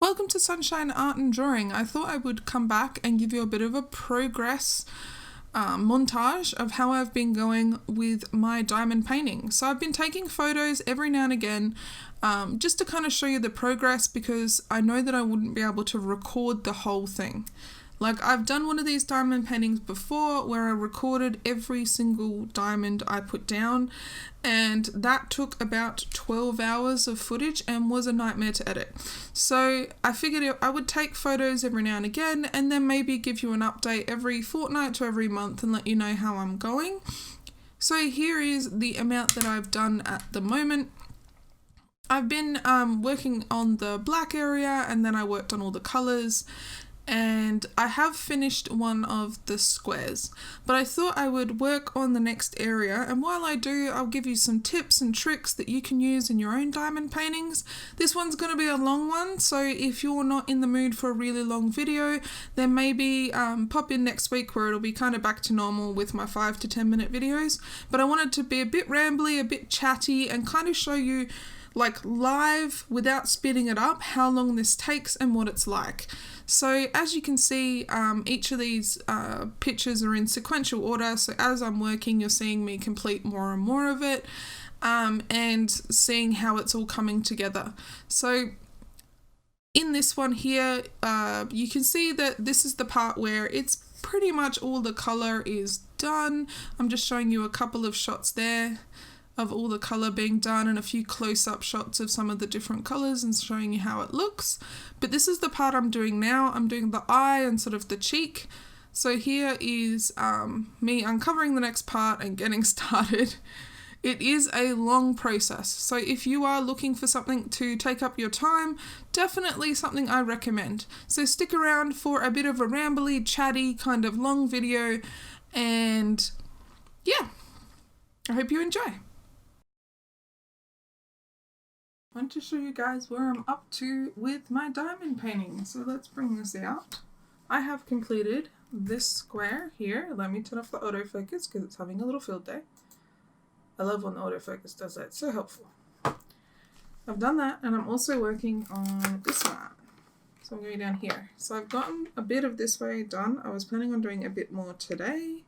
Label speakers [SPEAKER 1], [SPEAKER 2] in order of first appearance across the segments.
[SPEAKER 1] Welcome to Sunshine Art and Drawing. I thought I would come back and give you a bit of a progress montage of how I've been going with my diamond painting. So I've been taking photos every now and again just to kind of show you the progress, because I know that I wouldn't be able to record the whole thing. Like, I've done one of these diamond paintings before where I recorded every single diamond I put down, and that took about 12 hours of footage and was a nightmare to edit. So I figured I would take photos every now and again and then maybe give you an update every fortnight to every month and let you know how I'm going. So here is the amount that I've done at the moment. I've been working on the black area, and then I worked on all the colors, and I have finished one of the squares, but I thought I would work on the next area, and while I do, I'll give you some tips and tricks that you can use in your own diamond paintings. This one's going to be a long one, so if you're not in the mood for a really long video, then maybe pop in next week where it'll be kind of back to normal with my 5 to 10 minute videos. But I wanted to be a bit rambly, a bit chatty, and kind of show you, like, live without speeding it up, how long this takes and what it's like. So as you can see, each of these pictures are in sequential order, so as I'm working you're seeing me complete more and more of it, and seeing how it's all coming together. So in this one here, you can see that this is the part where it's pretty much all the colour is done. I'm just showing you a couple of shots there of all the colour being done and a few close-up shots of some of the different colours and showing you how it looks. But this is the part I'm doing now. I'm doing the eye and sort of the cheek. So here is me uncovering the next part and getting started. It is a long process, so if you are looking for something to take up your time, definitely something I recommend. So stick around for a bit of a rambly, chatty kind of long video, and yeah, I hope you enjoy. I want to show you guys where I'm up to with my diamond painting. So let's bring this out. I have completed this square here. Let me turn off the autofocus because it's having a little field day. I love when the autofocus does that, it's so helpful. I've done that, and I'm also working on this one. So I'm going down here. So I've gotten a bit of this way done. I was planning on doing a bit more today.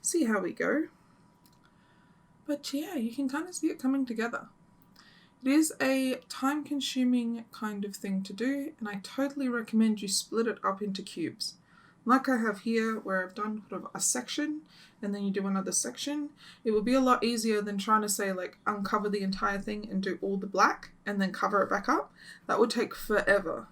[SPEAKER 1] See how we go. But yeah, you can kind of see it coming together. It is a time-consuming kind of thing to do, and I totally recommend you split it up into cubes. Like I have here, where I've done sort of a section, and then you do another section. It would be a lot easier than trying to, say, like, uncover the entire thing and do all the black, and then cover it back up. That would take forever.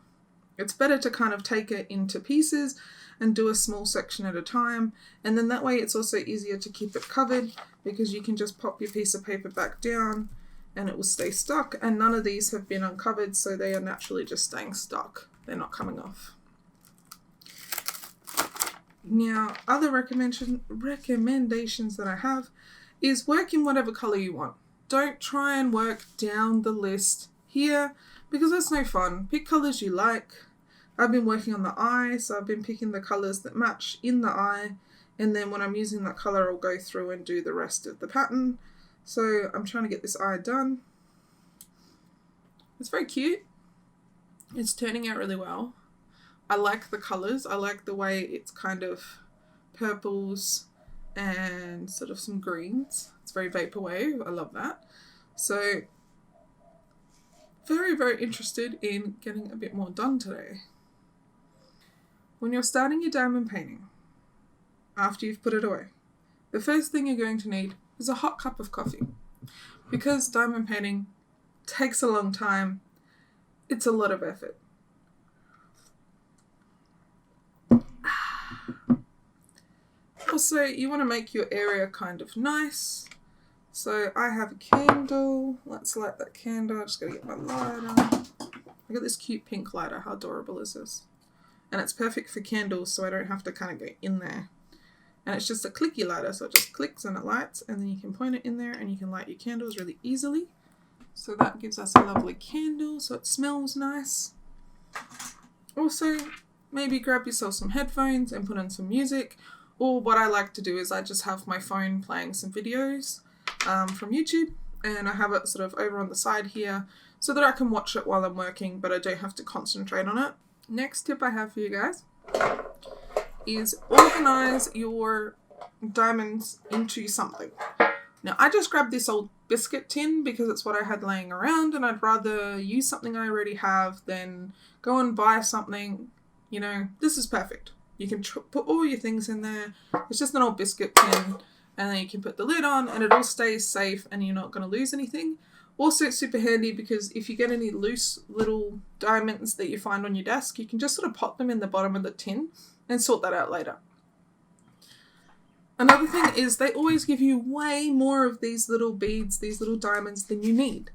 [SPEAKER 1] It's better to kind of take it into pieces and do a small section at a time, and then that way it's also easier to keep it covered, because you can just pop your piece of paper back down, and it will stay stuck, and none of these have been uncovered, so they are naturally just staying stuck. They're not coming off. Now, other recommendations that I have is work in whatever colour you want. Don't try and work down the list here, because that's no fun. Pick colours you like. I've been working on the eye, so I've been picking the colours that match in the eye, and then when I'm using that colour, I'll go through and do the rest of the pattern. So I'm trying to get this eye done. It's very cute. It's turning out really well. I like the colours. I like the way it's kind of purples and sort of some greens. It's very vaporwave. I love that. So very, very interested in getting a bit more done today. When you're starting your diamond painting, after you've put it away, the first thing you're going to need is a hot cup of coffee. Because diamond painting takes a long time, it's a lot of effort. Also, you want to make your area kind of nice. So I have a candle. Let's light that candle. I just gotta get my lighter. I got this cute pink lighter. How adorable is this? And it's perfect for candles, so I don't have to kind of go in there. And it's just a clicky lighter, so it just clicks and it lights, and then you can point it in there and you can light your candles really easily. So that gives us a lovely candle, so it smells nice. Also, maybe grab yourself some headphones and put on some music, or what I like to do is I just have my phone playing some videos from YouTube, and I have it sort of over on the side here, so that I can watch it while I'm working, but I don't have to concentrate on it. Next tip I have for you guys is organize your diamonds into something. Now, I just grabbed this old biscuit tin because it's what I had laying around, and I'd rather use something I already have than go and buy something. You know, this is perfect. You can put all your things in there. It's just an old biscuit tin, and then you can put the lid on, and it all stays safe, and you're not going to lose anything. Also, it's super handy because if you get any loose little diamonds that you find on your desk, you can just sort of pop them in the bottom of the tin and sort that out later. Another thing is they always give you way more of these little beads, these little diamonds than you need.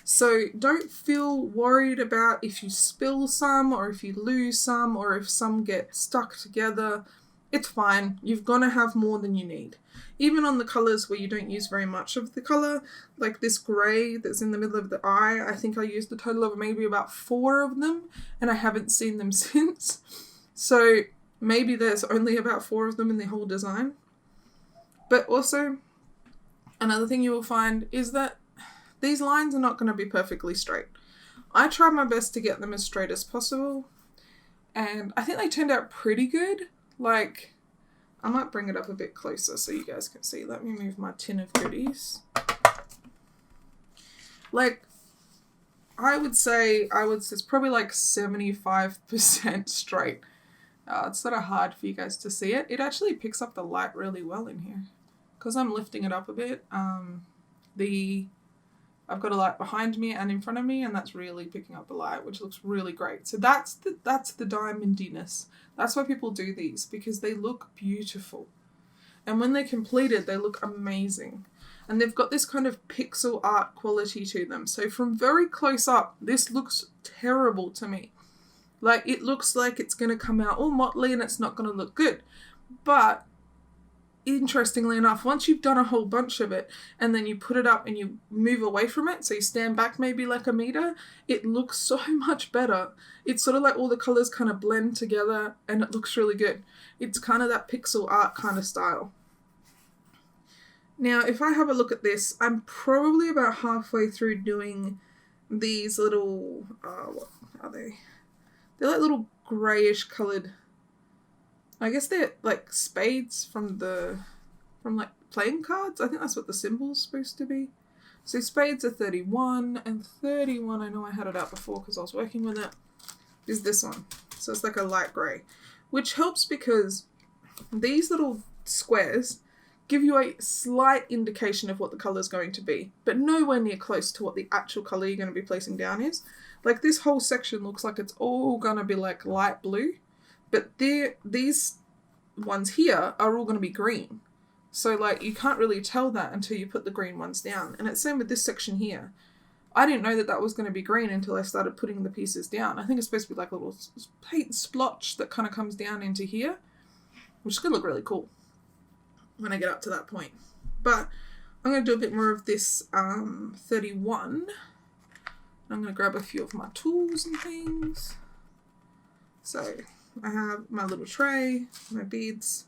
[SPEAKER 1] So don't feel worried about if you spill some or if you lose some or if some get stuck together. It's fine. You're going to have more than you need. Even on the colours where you don't use very much of the colour, like this grey that's in the middle of the eye, I think I used a total of maybe about 4 of them and I haven't seen them since. So maybe there's only about 4 of them in the whole design. But also, another thing you will find is that these lines are not going to be perfectly straight. I tried my best to get them as straight as possible, and I think they turned out pretty good. Like, I might bring it up a bit closer so you guys can see. Let me move my tin of goodies. Like, I would say it's probably like 75% straight. It's sort of hard for you guys to see it. It actually picks up the light really well in here. Because I'm lifting it up a bit, I've got a light behind me and in front of me, and that's really picking up the light, which looks really great. So that's the diamondiness. That's why people do these, because they look beautiful. And when they're completed, they look amazing. And they've got this kind of pixel art quality to them. So from very close up, this looks terrible to me. Like, it looks like it's going to come out all motley and it's not going to look good. But interestingly enough, once you've done a whole bunch of it and then you put it up and you move away from it, so you stand back maybe like a meter, it looks so much better. It's sort of like all the colours kind of blend together and it looks really good. It's kind of that pixel art kind of style. Now, if I have a look at this, I'm probably about halfway through doing these little, what are they? They're like little greyish coloured, I guess they're like spades from like playing cards. I think that's what the symbol's supposed to be. So spades are 31, and 31, I know I had it out before because I was working with it, is this one. So it's like a light grey, which helps because these little squares give you a slight indication of what the colour is going to be, but nowhere near close to what the actual colour you're going to be placing down is. Like, this whole section looks like it's all going to be like light blue. But these ones here are all going to be green. So, like, you can't really tell that until you put the green ones down. And it's same with this section here. I didn't know that that was going to be green until I started putting the pieces down. I think it's supposed to be like a little paint splotch that kind of comes down into here, which is going to look really cool when I get up to that point. But I'm going to do a bit more of this 31. I'm going to grab a few of my tools and things. So I have my little tray, my beads.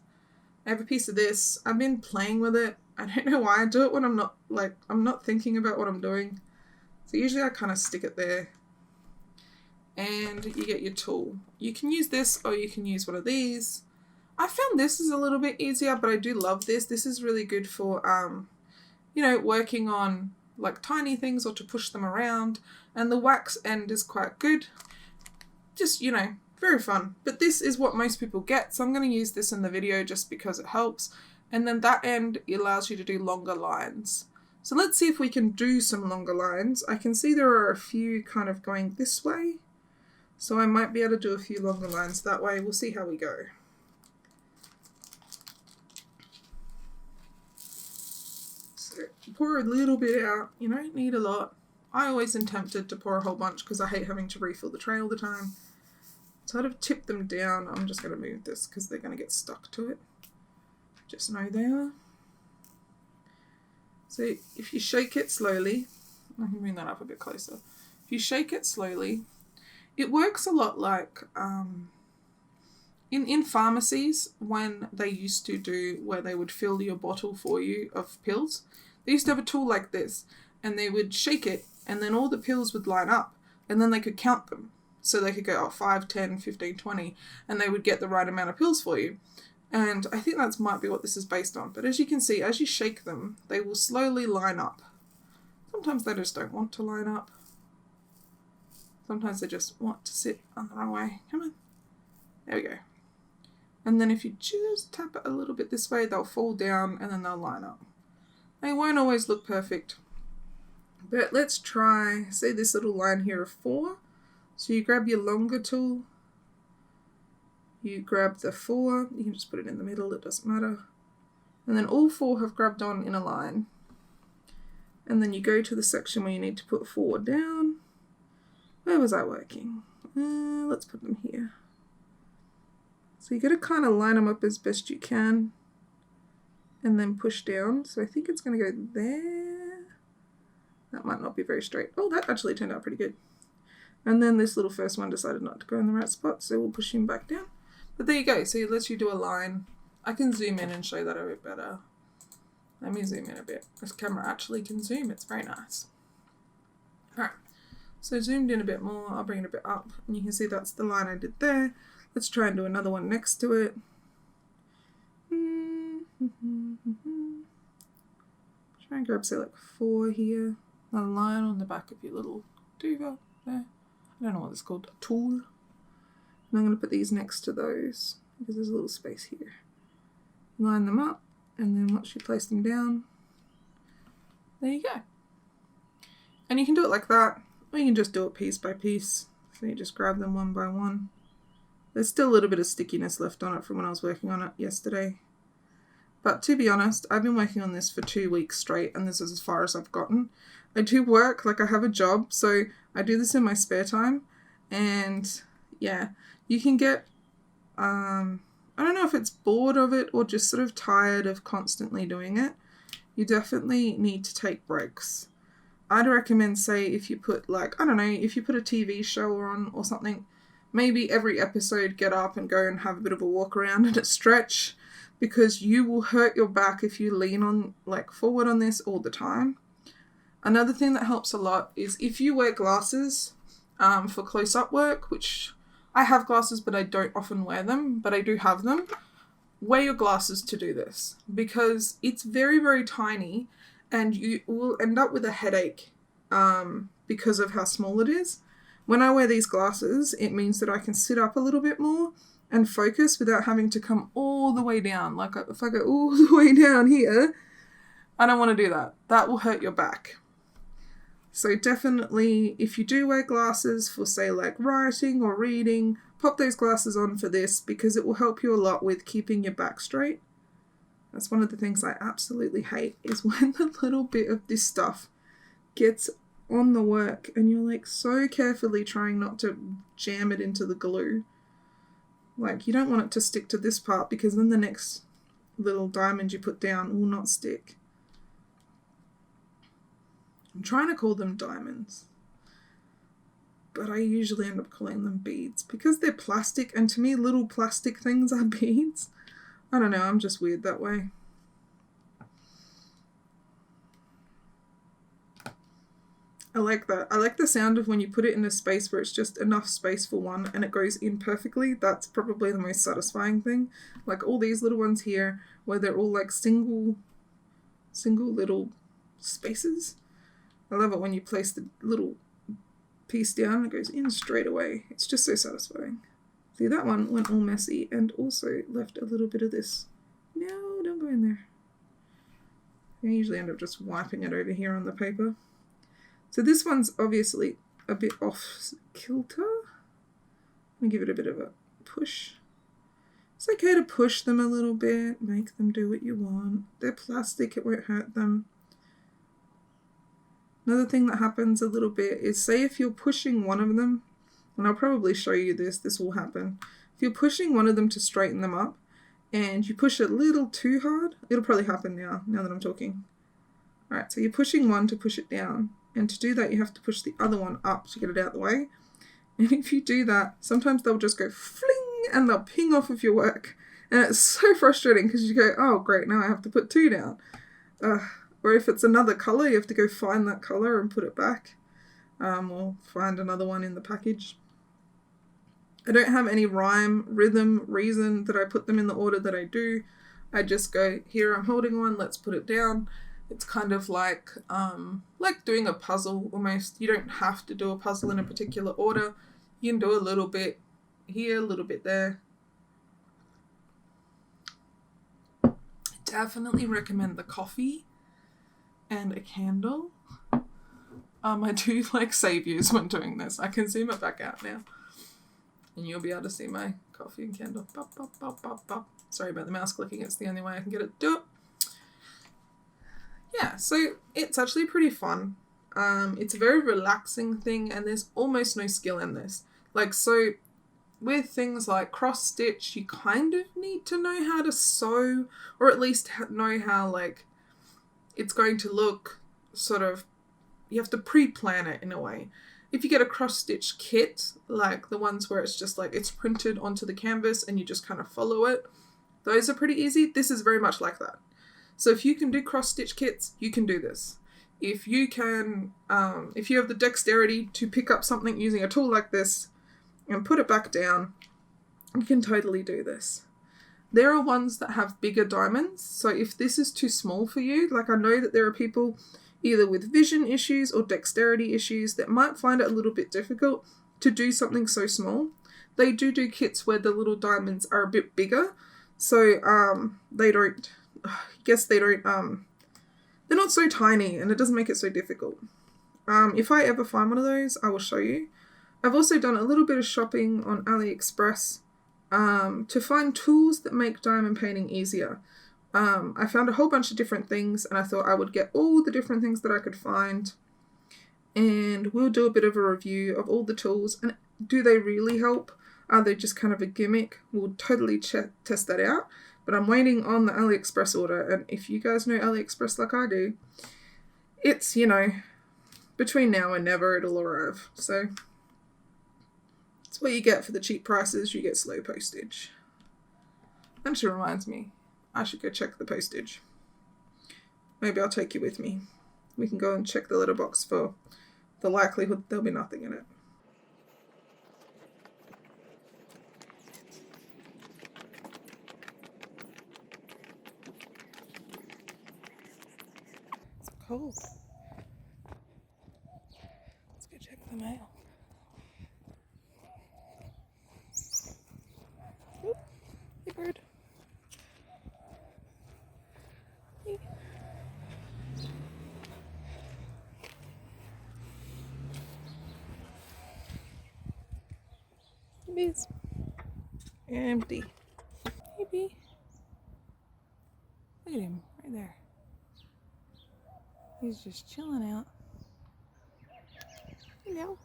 [SPEAKER 1] I have a piece of this. I've been playing with it. I don't know why I do it when I'm not thinking about what I'm doing. So usually I kind of stick it there. And you get your tool. You can use this or you can use one of these. I found this is a little bit easier, but I do love this. This is really good for, working on like tiny things or to push them around. And the wax end is quite good. Just, very fun. But this is what most people get, so I'm going to use this in the video just because it helps. And then that end allows you to do longer lines. So let's see if we can do some longer lines. I can see there are a few kind of going this way, so I might be able to do a few longer lines that way. We'll see how we go. So pour a little bit out. You don't need a lot. I always am tempted to pour a whole bunch because I hate having to refill the tray all the time. So I'd have tipped them down. I'm just going to move this because they're going to get stuck to it. Just know they are. So if you shake it slowly, I can bring that up a bit closer. If you shake it slowly, it works a lot like in pharmacies when they used to do where they would fill your bottle for you of pills. They used to have a tool like this and they would shake it and then all the pills would line up, and then they could count them. So they could go, 5, 10, 15, 20, and they would get the right amount of pills for you. And I think that might be what this is based on. But as you can see, as you shake them, they will slowly line up. Sometimes they just don't want to line up. Sometimes they just want to sit on the wrong way. Come on. There we go. And then if you just tap it a little bit this way, they'll fall down and then they'll line up. They won't always look perfect. But let's try, see this little line here of 4. So you grab your longer tool. You grab the 4. You can just put it in the middle, it doesn't matter. And then all 4 have grabbed on in a line. And then you go to the section where you need to put 4 down. Where was I working? Let's put them here. So you got to kind of line them up as best you can. And then push down. So I think it's going to go there. That might not be very straight. Oh, that actually turned out pretty good. And then this little first one decided not to go in the right spot, so we'll push him back down. But there you go. So it lets you do a line. I can zoom in and show that a bit better. Let me zoom in a bit. This camera actually can zoom. It's very nice. Alright. So zoomed in a bit more. I'll bring it a bit up. And you can see that's the line I did there. Let's try and do another one next to it. Try and grab, say, like 4 here. A line on the back of your little duvet there. I don't know what it's called. A tool. And I'm going to put these next to those because there's a little space here. Line them up, and then once you place them down, there you go. And you can do it like that, or you can just do it piece by piece. So you just grab them one by one. There's still a little bit of stickiness left on it from when I was working on it yesterday. But to be honest, I've been working on this for 2 weeks straight, and this is as far as I've gotten. I do work, like I have a job, so I do this in my spare time. And yeah, you can get, I don't know if it's bored of it or just sort of tired of constantly doing it. You definitely need to take breaks. I'd recommend, say, if you put like, I don't know, if you put a TV show on or something, maybe every episode get up and go and have a bit of a walk around and a stretch, because you will hurt your back if you lean on like forward on this all the time. Another thing that helps a lot is if you wear glasses for close-up work, which I have glasses but I don't often wear them, but I do have them. Wear your glasses to do this because it's very, very tiny and you will end up with a headache because of how small it is. When I wear these glasses, it means that I can sit up a little bit more and focus without having to come all the way down. Like if I go all the way down here, I don't want to do that. That will hurt your back. So definitely, if you do wear glasses for, say, like writing or reading, pop those glasses on for this because it will help you a lot with keeping your back straight. That's one of the things I absolutely hate is when the little bit of this stuff gets on the work and you're like so carefully trying not to jam it into the glue. Like you don't want it to stick to this part because then the next little diamond you put down will not stick. I'm trying to call them diamonds, but I usually end up calling them beads because they're plastic, and to me little plastic things are beads. I don't know, I'm just weird that way. I like that. I like the sound of when you put it in a space where it's just enough space for one and it goes in perfectly. That's probably the most satisfying thing. Like all these little ones here where they're all like single little spaces. I love it when you place the little piece down and it goes in straight away. It's just so satisfying. See, that one went all messy and also left a little bit of this. No, don't go in there. I usually end up just wiping it over here on the paper. So this one's obviously a bit off kilter. I'm going to give it a bit of a push. It's okay to push them a little bit, make them do what you want. They're plastic, it won't hurt them. Another thing that happens a little bit is, say if you're pushing one of them, and I'll probably show you this will happen. If you're pushing one of them to straighten them up, and you push it a little too hard, it'll probably happen now that I'm talking. Alright, so you're pushing one to push it down, and to do that you have to push the other one up to get it out of the way. And if you do that, sometimes they'll just go fling, and they'll ping off of your work. And it's so frustrating because you go, oh great, now I have to put 2 down. Or if it's another colour, you have to go find that colour and put it back. or find another one in the package. I don't have any rhyme, rhythm, reason that I put them in the order that I do. I just go, here I'm holding one, let's put it down. It's kind of like doing a puzzle almost. You don't have to do a puzzle in a particular order. You can do a little bit here, a little bit there. Definitely recommend the coffee and a candle. I do like saviors when doing this. I can zoom it back out now. And you'll be able to see my coffee and candle. Bop, bop, bop, bop, bop. Sorry about the mouse clicking. It's the only way I can get it to do it. Yeah, so it's actually pretty fun. It's a very relaxing thing, and there's almost no skill in this. Like, so with things like cross stitch, you kind of need to know how to sew, or at least know how, like, it's going to look sort of, you have to pre-plan it in a way. If you get a cross stitch kit, like the ones where it's just like it's printed onto the canvas and you just kind of follow it, those are pretty easy. This is very much like that. So if you can do cross stitch kits, you can do this. If you can, if you have the dexterity to pick up something using a tool like this and put it back down, you can totally do this. There are ones that have bigger diamonds. So if this is too small for you, like I know that there are people either with vision issues or dexterity issues that might find it a little bit difficult to do something so small. They do kits where the little diamonds are a bit bigger. So they're not so tiny and it doesn't make it so difficult. If I ever find one of those, I will show you. I've also done a little bit of shopping on AliExpress to find tools that make diamond painting easier. I found a whole bunch of different things and I thought I would get all the different things that I could find, and we'll do a bit of a review of all the tools and do they really help? Are they just kind of a gimmick? We'll totally test that out. But I'm waiting on the AliExpress order, and if you guys know AliExpress like I do, it's, you know, between now and never it'll arrive. So it's what you get for the cheap prices. You get slow postage. Actually reminds me, I should go check the postage. Maybe I'll take you with me. We can go and check the letterbox for the likelihood there'll be nothing in it. Cold. Let's go check the mail. Oop, hey bird. Hey. Bees. Empty. Hey bee. Look at him right there. He's just chilling out. Hello.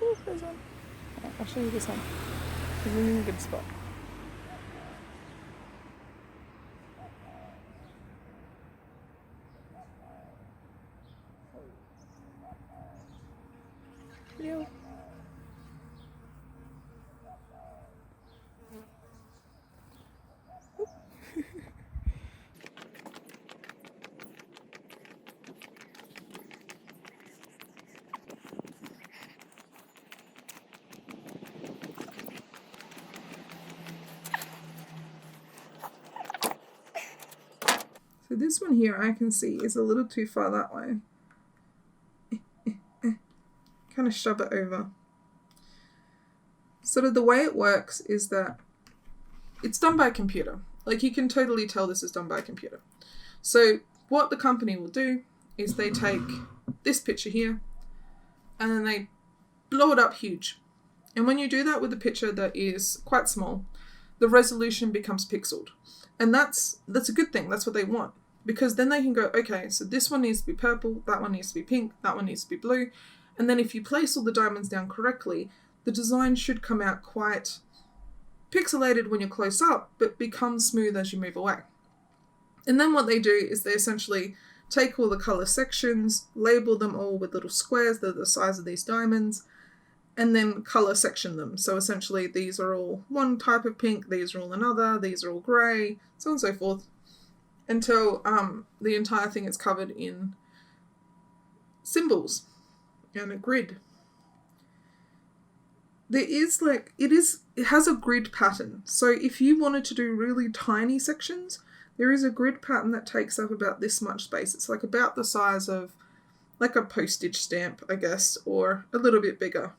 [SPEAKER 1] Ooh, there's one. Right, I'll show you this one. He's in a good spot. Hello. So this one here I can see is a little too far that way. Kind of shove it over. Sort of the way it works is that it's done by a computer. Like you can totally tell this is done by a computer. So what the company will do is they take this picture here and then they blow it up huge. And when you do that with a picture that is quite small, the resolution becomes pixeled. And that's a good thing. That's what they want. Because then they can go, okay, so this one needs to be purple, that one needs to be pink, that one needs to be blue. And then if you place all the diamonds down correctly, the design should come out quite pixelated when you're close up, but becomes smooth as you move away. And then what they do is they essentially take all the color sections, label them all with little squares that are the size of these diamonds, and then color section them. So essentially these are all one type of pink, these are all another, these are all grey, so on and so forth, until the entire thing is covered in symbols and a grid. There is it has a grid pattern. So if you wanted to do really tiny sections, there is a grid pattern that takes up about this much space. It's like about the size of like a postage stamp, I guess, or a little bit bigger.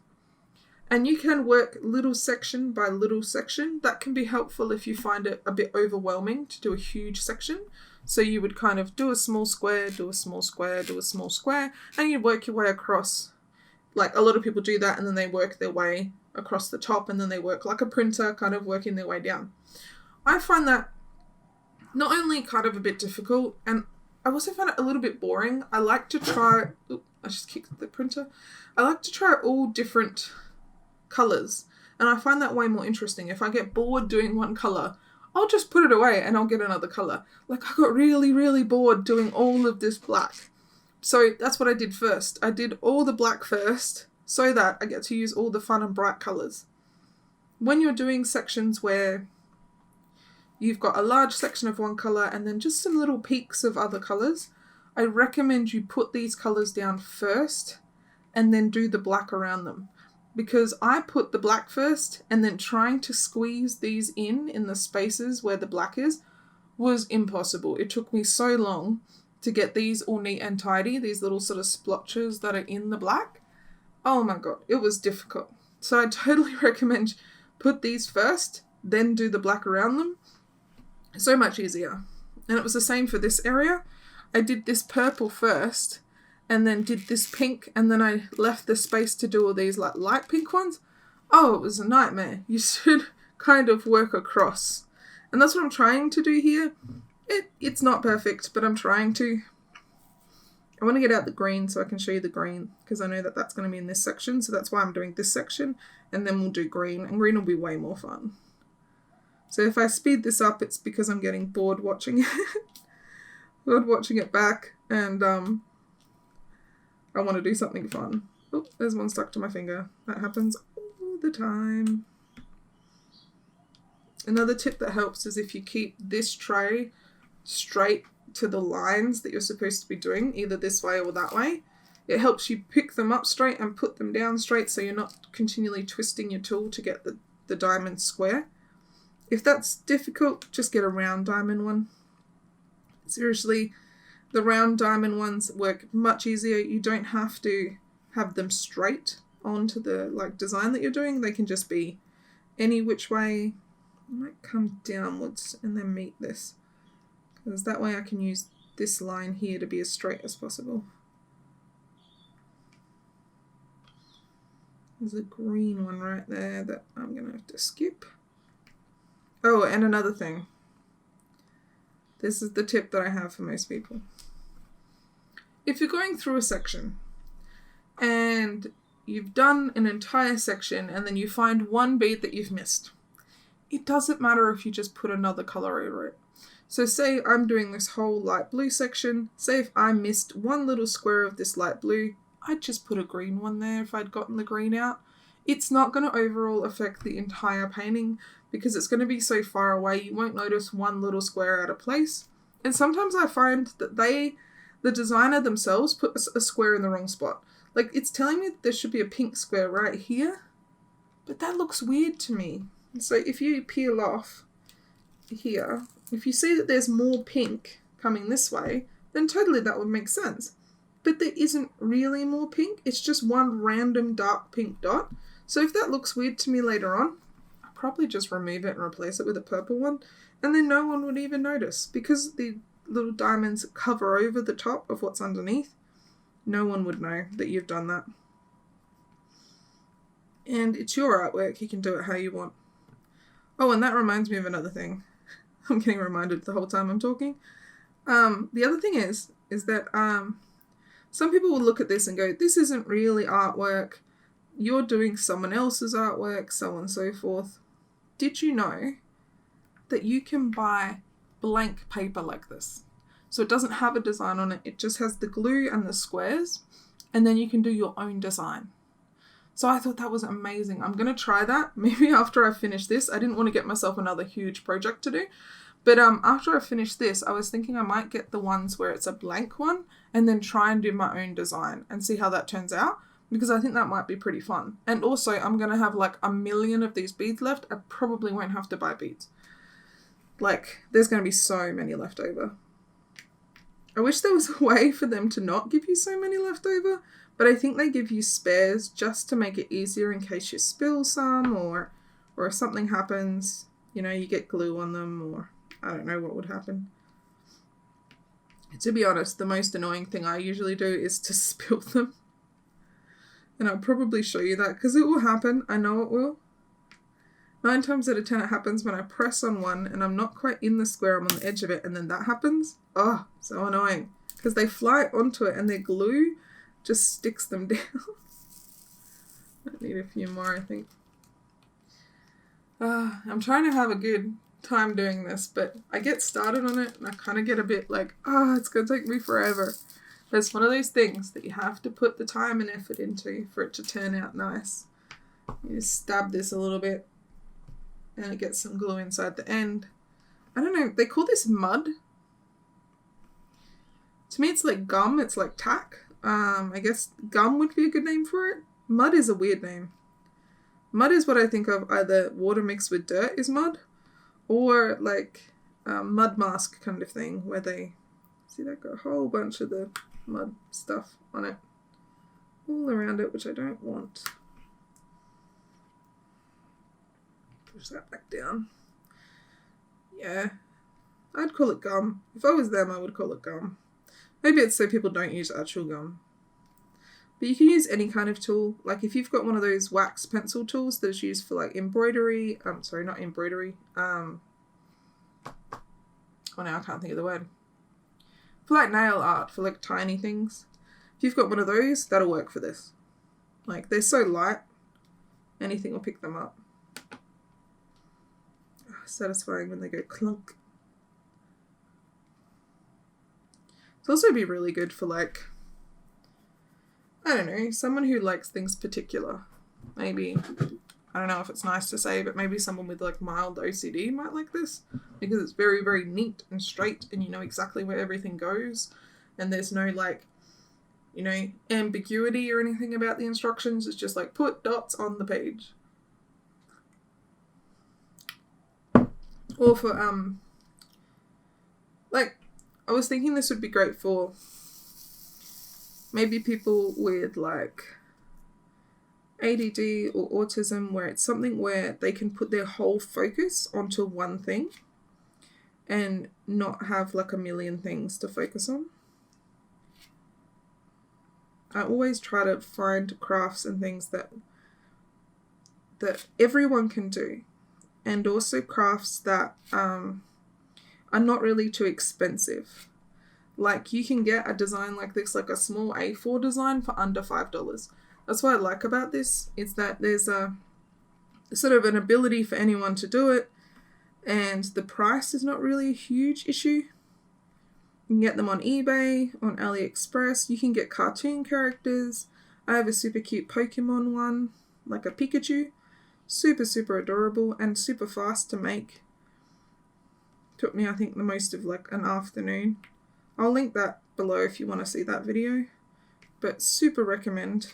[SPEAKER 1] And you can work little section by little section. That can be helpful if you find it a bit overwhelming to do a huge section. So you would kind of do a small square, do a small square, do a small square, and you work your way across. Like a lot of people do that and then they work their way across the top and then they work like a printer, kind of working their way down. I find that not only kind of a bit difficult, and I also find it a little bit boring. I like to try, I just kicked the printer. I like to try all different colours, and I find that way more interesting. If I get bored doing one colour, I'll just put it away and I'll get another colour. Like I got really, really bored doing all of this black. So that's what I did first. I did all the black first so that I get to use all the fun and bright colours. When you're doing sections where you've got a large section of one colour and then just some little peaks of other colours, I recommend you put these colours down first and then do the black around them. Because I put the black first and then trying to squeeze these in the spaces where the black is was impossible. It took me so long to get these all neat and tidy, these little sort of splotches that are in the black. Oh my god, it was difficult. So I totally recommend put these first, then do the black around them. So much easier. And it was the same for this area. I did this purple first and then did this pink and then I left the space to do all these like light pink ones. Oh, it was a nightmare. You should kind of work across. And that's what I'm trying to do here. It's not perfect, but I'm trying to. I want to get out the green so I can show you the green because I know that that's going to be in this section. So that's why I'm doing this section and then we'll do green and green will be way more fun. So if I speed this up, it's because I'm getting bored watching it. Bored watching it back and I want to do something fun. Oh, there's one stuck to my finger. That happens all the time. Another tip that helps is if you keep this tray straight to the lines that you're supposed to be doing, either this way or that way. It helps you pick them up straight and put them down straight so you're not continually twisting your tool to get the diamond square. If that's difficult, just get a round diamond one. Seriously, the round diamond ones work much easier. You don't have to have them straight onto the design that you're doing. They can just be any which way. I might come downwards and then meet this. Because that way I can use this line here to be as straight as possible. There's a green one right there that I'm going to have to skip. Oh, and another thing. This is the tip that I have for most people. If you're going through a section and you've done an entire section and then you find one bead that you've missed, it doesn't matter if you just put another color over it. So say I'm doing this whole light blue section. Say if I missed one little square of this light blue, I'd just put a green one there if I'd gotten the green out. It's not going to overall affect the entire painting because it's going to be so far away you won't notice one little square out of place. And sometimes I find that the designer themselves put a square in the wrong spot. Like it's telling me that there should be a pink square right here, but that looks weird to me. So if you peel off here, if you see that there's more pink coming this way, then totally that would make sense. But there isn't really more pink, it's just one random dark pink dot. So if that looks weird to me later on, I'll probably just remove it and replace it with a purple one, and then no one would even notice because the little diamonds cover over the top of what's underneath. No one would know that you've done that. And it's your artwork, you can do it how you want. Oh, and that reminds me of another thing. I'm getting reminded the whole time I'm talking. The other thing is that some people will look at this and go, this isn't really artwork. You're doing someone else's artwork, so on and so forth. Did you know that you can buy blank paper like this? So it doesn't have a design on it. It just has the glue and the squares, and then you can do your own design. So I thought that was amazing. I'm going to try that maybe after I finish this. I didn't want to get myself another huge project to do, But after I finish this, I was thinking I might get the ones where it's a blank one and then try and do my own design and see how that turns out, because I think that might be pretty fun. And also, I'm going to have like 1 million of these beads left. I probably won't have to buy beads. Like, there's going to be so many left over. I wish there was a way for them to not give you so many left over, but I think they give you spares just to make it easier in case you spill some, or if something happens, you know, you get glue on them, or I don't know what would happen. To be honest, the most annoying thing I usually do is to spill them. And I'll probably show you that because it will happen. I know it will. 9 times out of 10 it happens when I press on one and I'm not quite in the square, I'm on the edge of it, and then that happens. Oh, so annoying. Because they fly onto it and their glue just sticks them down. I need a few more, I think. I'm trying to have a good time doing this, but I get started on it and I kind of get a bit like, it's going to take me forever. But it's one of those things that you have to put the time and effort into for it to turn out nice. You just stab this a little bit and it gets some glue inside the end. I don't know, they call this mud. To me it's like gum, it's like tack. I guess gum would be a good name for it. Mud is a weird name. Mud is what I think of, either water mixed with dirt is mud, or like mud mask kind of thing, where they, see that got a whole bunch of the mud stuff on it, all around it, which I don't want. Push that back down. Yeah, I'd call it gum. If I was them, I would call it gum. Maybe it's so people don't use actual gum. But you can use any kind of tool. Like if you've got one of those wax pencil tools that's used for like embroidery, sorry, not embroidery, oh now I can't think of the word. For like nail art, for like tiny things. If you've got one of those, that'll work for this. Like they're so light, anything will pick them up. Satisfying when they go clunk. It'll also be really good for like, I don't know, someone who likes things particular. Maybe, I don't know if it's nice to say, but maybe someone with like mild OCD might like this, because it's very, very neat and straight and you know exactly where everything goes, and there's no like, you know, ambiguity or anything about the instructions. It's just like put dots on the page. Or for like, I was thinking this would be great for maybe people with like ADD or autism, where it's something where they can put their whole focus onto one thing and not have like a million things to focus on. I always try to find crafts and things that everyone can do, and also crafts that are not really too expensive. Like you can get a design like this, like a small A4 design, for under $5. That's what I like about this, is that there's a sort of an ability for anyone to do it, and the price is not really a huge issue. You can get them on eBay, on AliExpress. You can get cartoon characters. I have a super cute Pokemon one, like a Pikachu. Super, super adorable and super fast to make. Took me, I think, the most of like an afternoon. I'll link that below if you want to see that video. But super recommend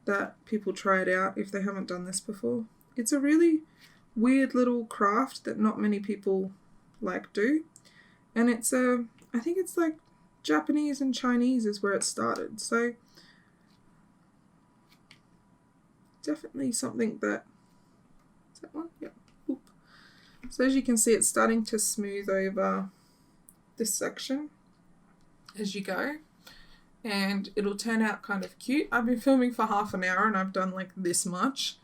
[SPEAKER 1] that people try it out if they haven't done this before. It's a really weird little craft that not many people like do. And it's I think it's like Japanese and Chinese is where it started. So definitely something that, is that one? Yep. Oop. So as you can see, it's starting to smooth over this section as you go, and it'll turn out kind of cute. I've been filming for half an hour and I've done like this much.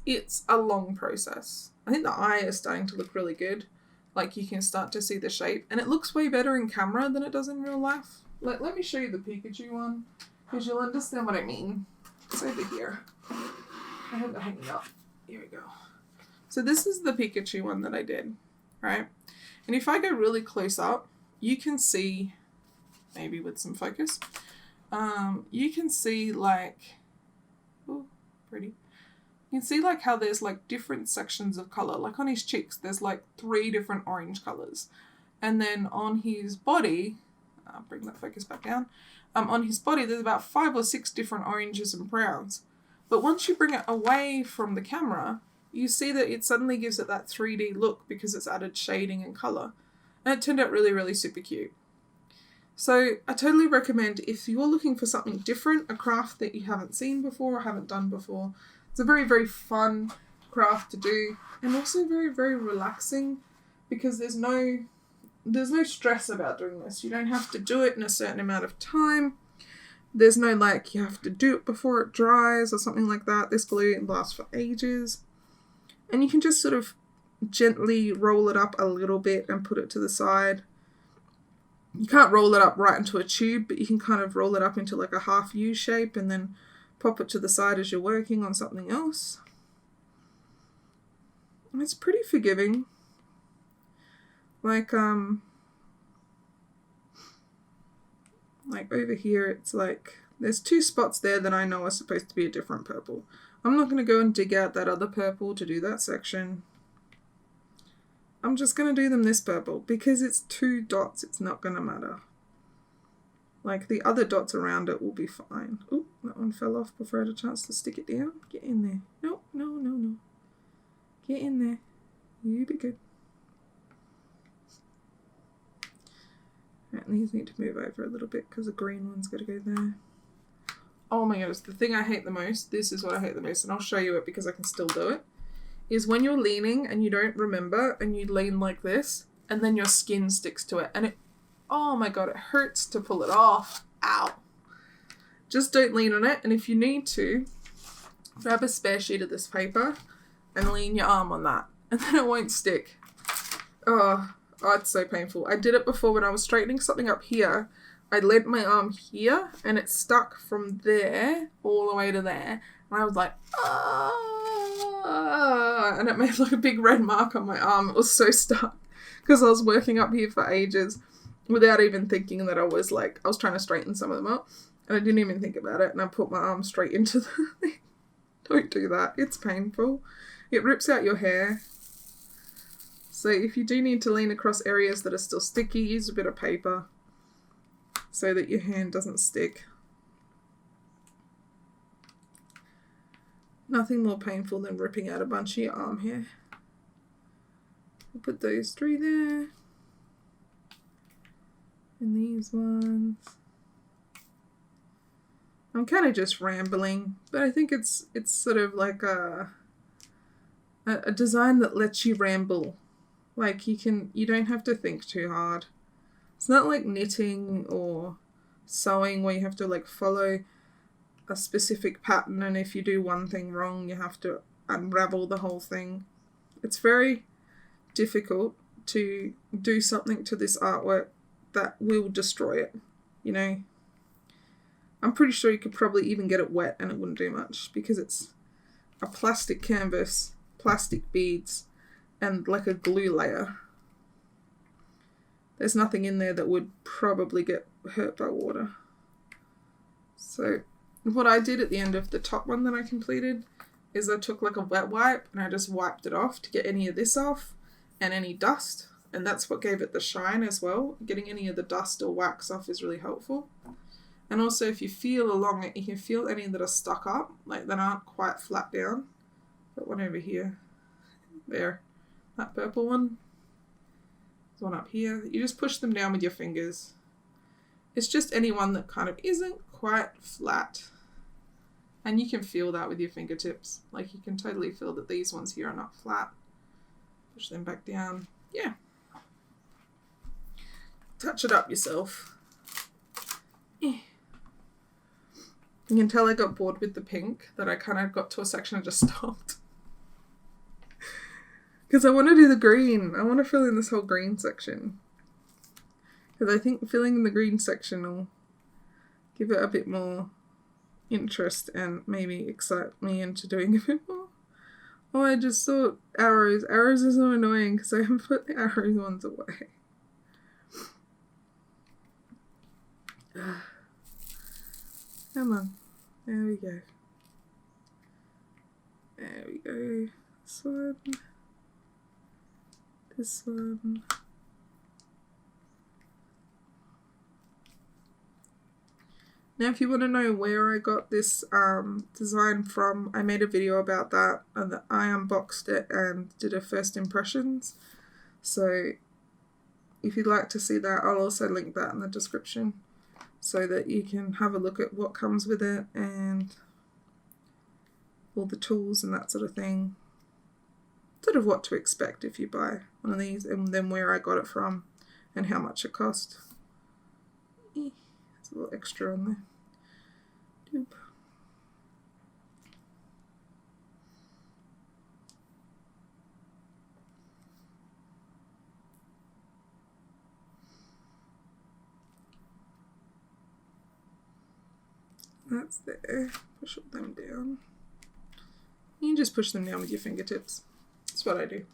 [SPEAKER 1] It's a long process. I think the eye is starting to look really good. Like you can start to see the shape, and it looks way better in camera than it does in real life. Let me show you the Pikachu one, because you'll understand what I mean. It's over here. I have to hang it up. Here we go. So this is the Pikachu one that I did, right? And if I go really close up, you can see, maybe with some focus, you can see like, oh, pretty. You You can see like how there's like different sections of colour. Like on his cheeks, there's like 3 different orange colours. And then on his body, I'll bring that focus back down. On his body, there's about 5 or 6 different oranges and browns. But once you bring it away from the camera, you see that it suddenly gives it that 3D look because it's added shading and colour. And it turned out really, really super cute. So I totally recommend, if you're looking for something different, a craft that you haven't seen before or haven't done before, it's a very, very fun craft to do, and also very, very relaxing because there's no stress about doing this. You don't have to do it in a certain amount of time. There's no like you have to do it before it dries or something like that. This glue lasts for ages. And you can just sort of gently roll it up a little bit and put it to the side. You can't roll it up right into a tube, but you can kind of roll it up into like a half U shape and then pop it to the side as you're working on something else. And it's pretty forgiving. Like over here, it's like there's 2 spots there that I know are supposed to be a different purple. I'm not going to go and dig out that other purple to do that section. I'm just going to do them this purple because it's 2 dots. It's not going to matter. Like the other dots around it will be fine. Oop, that one fell off before I had a chance to stick it down. Get in there. No, no, no, no. Get in there. You be good. Right, these need to move over a little bit because the green one's got to go there. Oh my goodness, the thing I hate the most, this is what I hate the most, and I'll show you it because I can still do it, is when you're leaning and you don't remember and you lean like this and then your skin sticks to it and it, oh my god, it hurts to pull it off. Ow. Just don't lean on it, and if you need to, grab a spare sheet of this paper and lean your arm on that and then it won't stick. Oh, it's so painful. I did it before when I was straightening something up here. I leant my arm here and it stuck from there all the way to there. And I was like, ah, and it made like a big red mark on my arm. It was so stuck because I was working up here for ages without even thinking that I was trying to straighten some of them up. And I didn't even think about it. And I put my arm straight into the thing. Don't do that. It's painful. It rips out your hair. So if you do need to lean across areas that are still sticky, use a bit of paper so that your hand doesn't stick. Nothing more painful than ripping out a bunch of your arm hair. I'll put those through there. And these ones. I'm kind of just rambling, but I think it's sort of like a design that lets you ramble. Like you don't have to think too hard. It's not like knitting or sewing where you have to like follow a specific pattern, and if you do one thing wrong, you have to unravel the whole thing. It's very difficult to do something to this artwork that will destroy it, you know. I'm pretty sure you could probably even get it wet and it wouldn't do much because it's a plastic canvas, plastic beads, and like a glue layer. There's nothing in there that would probably get hurt by water. So what I did at the end of the top one that I completed is I took like a wet wipe and I just wiped it off to get any of this off and any dust. And that's what gave it the shine as well. Getting any of the dust or wax off is really helpful. And also if you feel along it, you can feel any that are stuck up, like that aren't quite flat down. Got one over here. There. That purple one. There's one up here. You just push them down with your fingers. It's just any one that kind of isn't quite flat. And you can feel that with your fingertips. Like you can totally feel that these ones here are not flat. Push them back down. Yeah. Touch it up yourself. You can tell I got bored with the pink, that I kind of got to a section and just stopped. Because I want to do the green. I want to fill in this whole green section. Because I think filling in the green section will give it a bit more interest and maybe excite me into doing a bit more. Oh, I just thought arrows. Arrows are so annoying because I haven't put the arrows ones away. Come on. There we go. There we go. This one. This one. Now if you want to know where I got this design from, I made a video about that and I unboxed it and did a first impressions. So if you'd like to see that, I'll also link that in the description so that you can have a look at what comes with it and all the tools and that sort of thing. Sort of what to expect if you buy one of these, and then where I got it from and how much it cost. There's a little extra on there. Doop. That's there. Push them down. You can just push them down with your fingertips. That's what I do.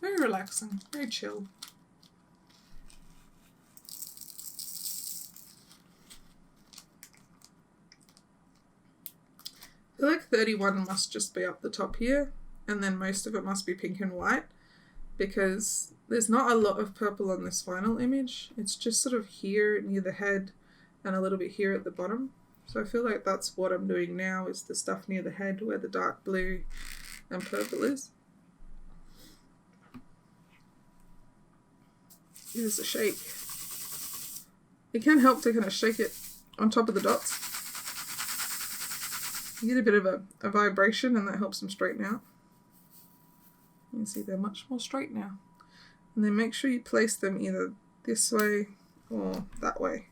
[SPEAKER 1] Very relaxing, very chill. I feel like 31 must just be up the top here, and then most of it must be pink and white, because there's not a lot of purple on this final image. It's just sort of here near the head and a little bit here at the bottom. So I feel like that's what I'm doing now, is the stuff near the head where the dark blue and purple is. Here's a shake. It can help to kind of shake it on top of the dots. You get a bit of a vibration and that helps them straighten out. You can see they're much more straight now. And then make sure you place them either this way or that way.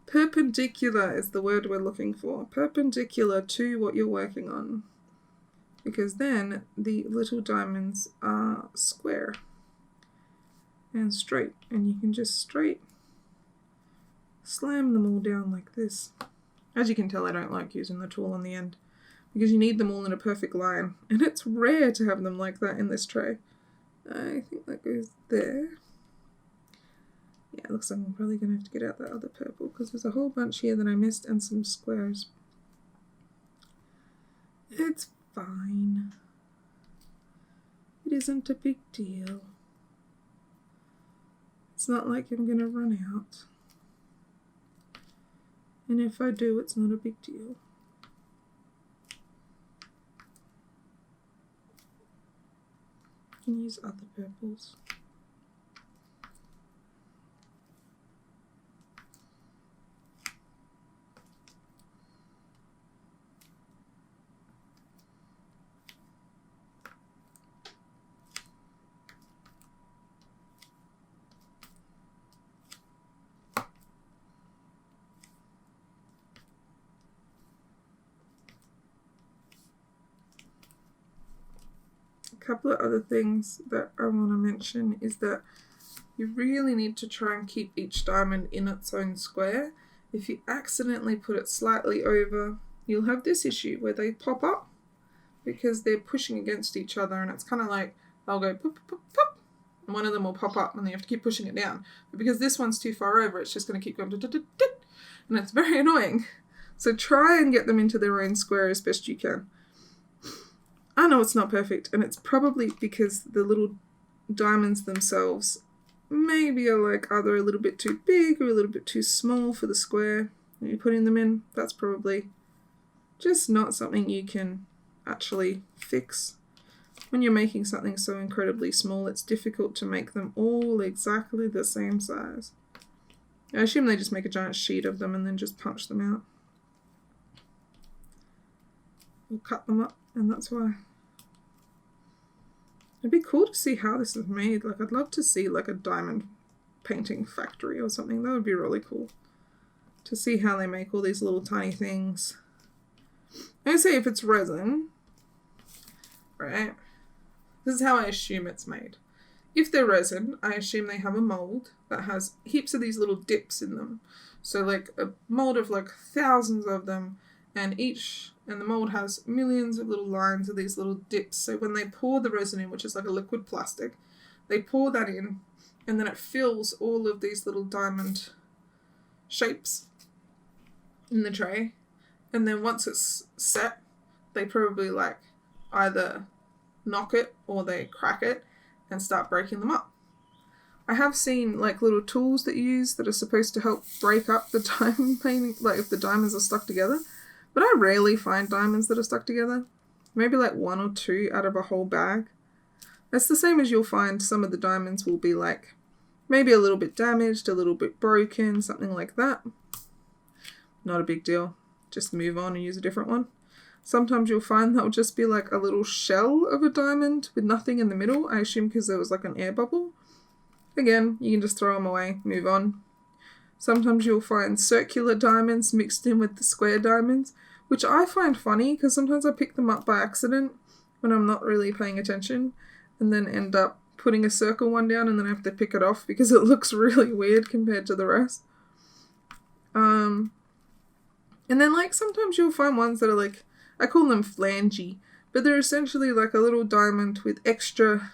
[SPEAKER 1] Perpendicular is the word we're looking for. Perpendicular to what you're working on. Because then the little diamonds are square and straight. And you can just straight slam them all down like this. As you can tell, I don't like using the tool on the end because you need them all in a perfect line. And it's rare to have them like that in this tray. I think that goes there. Yeah, it looks like I'm probably going to have to get out that other purple because there's a whole bunch here that I missed and some squares. It's fine. It isn't a big deal. It's not like I'm going to run out. And if I do, it's not a big deal. I can use other purples. A couple of other things that I want to mention is that you really need to try and keep each diamond in its own square. If you accidentally put it slightly over, you'll have this issue where they pop up because they're pushing against each other, and it's kind of like they'll go pop, pop, pop, and one of them will pop up and then you have to keep pushing it down. But because this one's too far over, it's just going to keep going, and it's very annoying. So try and get them into their own square as best you can. I know it's not perfect, and it's probably because the little diamonds themselves maybe are like either a little bit too big or a little bit too small for the square that you're putting them in. That's probably just not something you can actually fix. When you're making something so incredibly small, it's difficult to make them all exactly the same size. I assume they just make a giant sheet of them and then just punch them out. Or cut them up, and that's why. It'd be cool to see how this is made. Like, I'd love to see like a diamond painting factory or something. That would be really cool. To see how they make all these little tiny things. I say if it's resin, right? This is how I assume it's made. If they're resin, I assume they have a mold that has heaps of these little dips in them. So like a mold of like thousands of them, and the mold has millions of little lines of these little dips. So when they pour the resin in, which is like a liquid plastic, they pour that in, and then it fills all of these little diamond shapes in the tray. And then once it's set, they probably like either knock it or they crack it and start breaking them up. I have seen like little tools that you use that are supposed to help break up the diamond painting, like if the diamonds are stuck together. But I rarely find diamonds that are stuck together. Maybe like 1 or 2 out of a whole bag. That's the same as you'll find some of the diamonds will be like maybe a little bit damaged, a little bit broken, something like that. Not a big deal. Just move on and use a different one. Sometimes you'll find that'll just be like a little shell of a diamond with nothing in the middle. I assume because there was like an air bubble. Again, you can just throw them away, move on. Sometimes you'll find circular diamonds mixed in with the square diamonds, which I find funny because sometimes I pick them up by accident when I'm not really paying attention and then end up putting a circle one down and then I have to pick it off because it looks really weird compared to the rest. And then like sometimes you'll find ones that are like, I call them flangey, but they're essentially like a little diamond with extra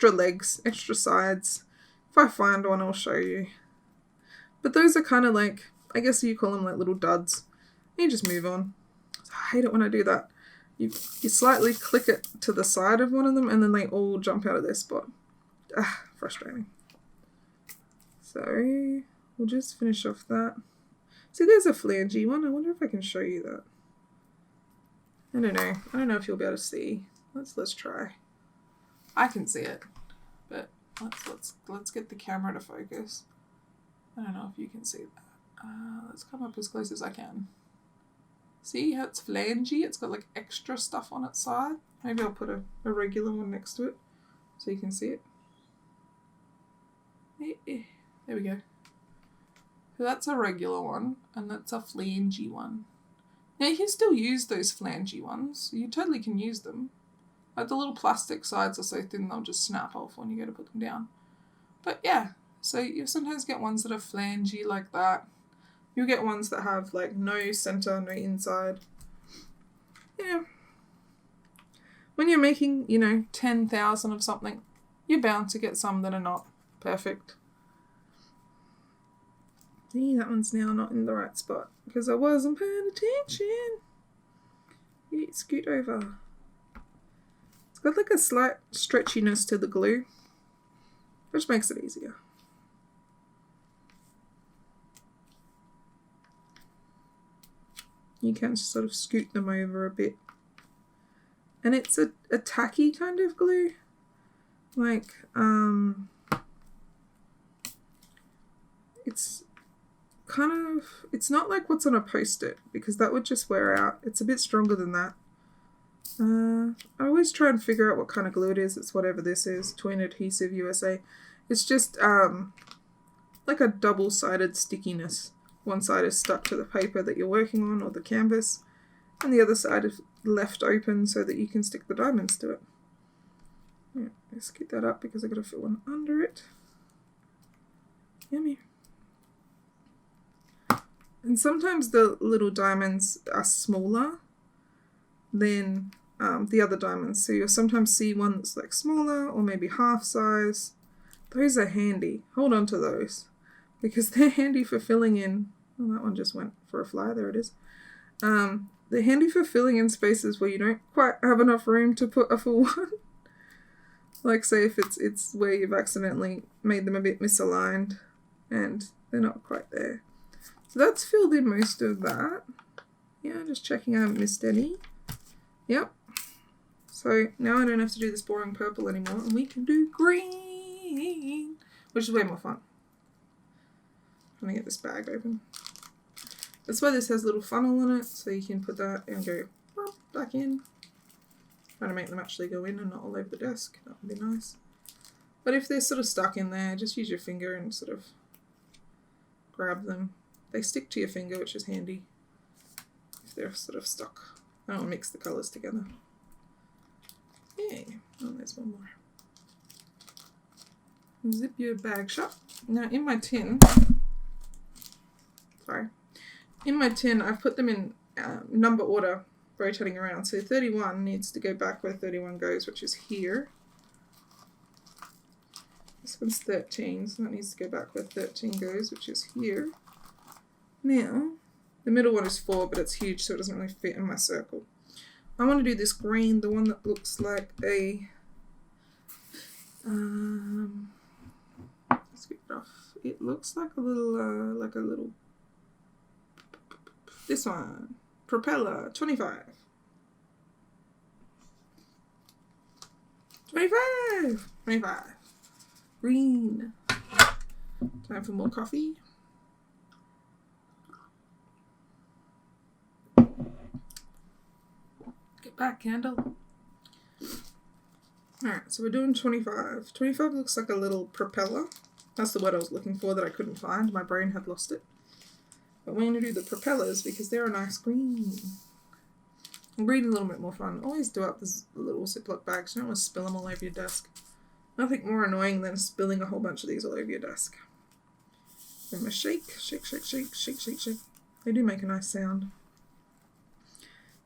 [SPEAKER 1] legs, extra sides. If I find one, I'll show you. But those are kind of like, I guess you call them like little duds. You just move on. I hate it when I do that. You slightly click it to the side of one of them and then they all jump out of their spot. Frustrating. So we'll just finish off that. See, there's a flangey one. I wonder if I can show you that. I don't know. I don't know if you'll be able to see. Let's try. I can see it, but let's get the camera to focus. I don't know if you can see that. Let's come up as close as I can. See how it's flangey? It's got like extra stuff on its side. Maybe I'll put a regular one next to it so you can see it. There we go. So that's a regular one, and that's a flangey one. Now you can still use those flangey ones. You totally can use them. Like the little plastic sides are so thin they'll just snap off when you go to put them down. But yeah, so you sometimes get ones that are flangey like that. You'll get ones that have like no center, no inside. Yeah. When you're making, 10,000 of something, you're bound to get some that are not perfect. See, that one's now not in the right spot because I wasn't paying attention. You scoot over. It's got like a slight stretchiness to the glue, which makes it easier. You can sort of scoot them over a bit. And it's a tacky kind of glue. Like, it's kind of, it's not like what's on a Post-it because that would just wear out. It's a bit stronger than that. I always try and figure out what kind of glue it is. It's whatever this is, Twin Adhesive USA. It's just like a double-sided stickiness. One side is stuck to the paper that you're working on or the canvas, and the other side is left open so that you can stick the diamonds to it. Yeah, let's get that up because I've got to fit one under it. Yummy. And sometimes the little diamonds are smaller than the other diamonds. So you'll sometimes see one that's like smaller or maybe half size. Those are handy. Hold on to those because they're handy for filling in. Oh, that one just went for a fly. There it is. They're handy for filling in spaces where you don't quite have enough room to put a full one. Like say if it's where you've accidentally made them a bit misaligned and they're not quite there. So that's filled in most of that. Yeah, just checking I haven't missed any. Yep. So now I don't have to do this boring purple anymore and we can do green, which is way more fun. I'm gonna get this bag open. That's why this has a little funnel in it, so you can put that and go back in. Trying to make them actually go in and not all over the desk. That would be nice. But if they're sort of stuck in there, just use your finger and sort of grab them. They stick to your finger, which is handy if they're sort of stuck. I don't want to mix the colours together. Yay. Oh, there's one more. Zip your bag shut. Now in my tin, I've put them in number order, rotating around. So 31 needs to go back where 31 goes, which is here. This one's 13, so that needs to go back where 13 goes, which is here. Now, The middle one is 4, but it's huge, so it doesn't really fit in my circle. I want to do this green, the one that looks like a... let's get it off. It looks like a little... This one. Propeller, 25. 25! 25. Green. Time for more coffee. Get back, candle. Alright, so we're doing 25. 25 looks like a little propeller. That's the word I was looking for that I couldn't find. My brain had lost it. But we're going to do the propellers because they're a nice green. Green a little bit more fun. Always do up this little Ziploc bags. You don't want to spill them all over your desk. Nothing more annoying than spilling a whole bunch of these all over your desk. Then we shake, shake, shake, shake, shake, shake, shake. They do make a nice sound.